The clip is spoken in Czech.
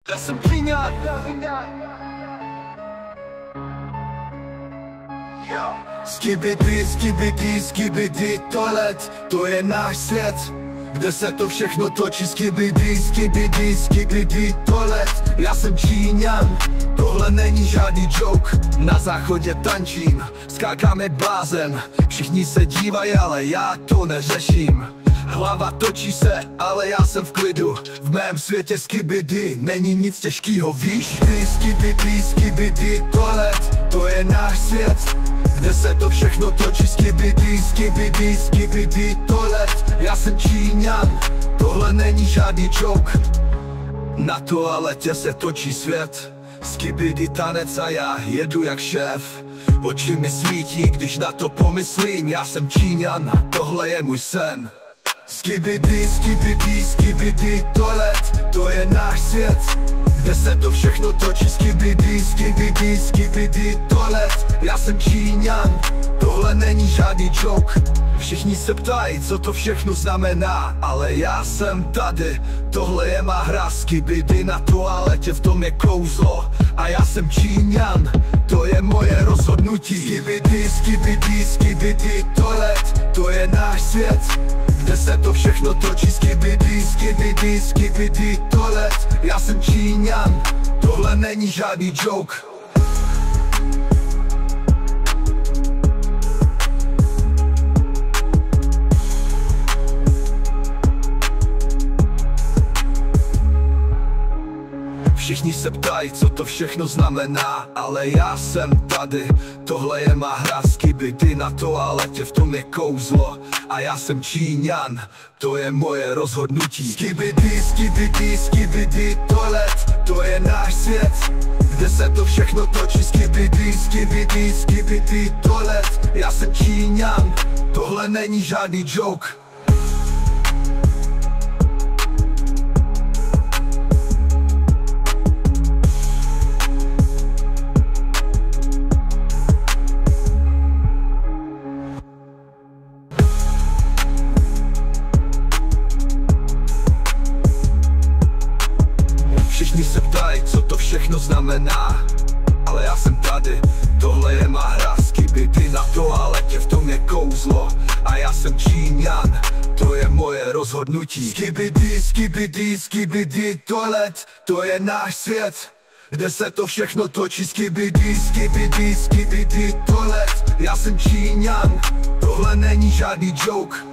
Já jsem Číňan. Skibidi, skibidi, skibidi, toalet, to je náš svět, kde se to všechno točí. Skibidi, skibidi, skibidi, toalet, já jsem Číňan, tohle není žádný joke. Na záchodě tančím, skákám jak blázen, všichni se dívají, ale já to neřeším. Hlava točí se, ale já jsem v klidu. V mém světě skibidi není nic těžkýho, víš? Skibidi, skibidi, toalet, to je náš svět, kde se to všechno točí. Skibidi, skibidi, skibidi, toalet, já jsem Číňan, tohle není žádný joke. Na toaletě se točí svět, skibidi tanec a já jedu jak šéf. Oči mi svítí, když na to pomyslím, já jsem Číňan, tohle je můj sen. Skibidi, skibidi, skibidi, toalet, to je náš svět, kde se to všechno točí. Skibidi, skibidi, skibidi, toalet, já jsem Číňan, tohle není žádný joke. Všichni se ptají, co to všechno znamená, ale já jsem tady, tohle je má hra. Skibidi na toaletě, v tom je kouzlo, a já jsem Číňan, to je moje rozhodnutí. Skibidi, skibidi, skibidi, toalet, to je náš svět, kde se to všechno točí. Skibidi, skibidi, skibidi, toalet, já jsem Číňan, tohle není žádný joke. Všichni se ptají, co to všechno znamená, ale já jsem tady, tohle je má hra. Skibidi na toaletě, v tom je kouzlo, a já jsem Číňan, to je moje rozhodnutí. Skibidi, skibidi, skibidi, toalet, to je náš svět, kde se to všechno točí. Skibidi, skibidi, skibidi, toalet, já jsem Číňan, tohle není žádný joke. Všichni se ptají, co to všechno znamená, ale já jsem tady, tohle je má hra. Skibidi na toaletě, v tom je kouzlo, a já jsem Číňan, to je moje rozhodnutí. Skibidi, skibidi, skibidi, toalet, to je náš svět, kde se to všechno točí. Skibidi, skibidi, skibidi, toalet, já jsem Číňan, tohle není žádný joke.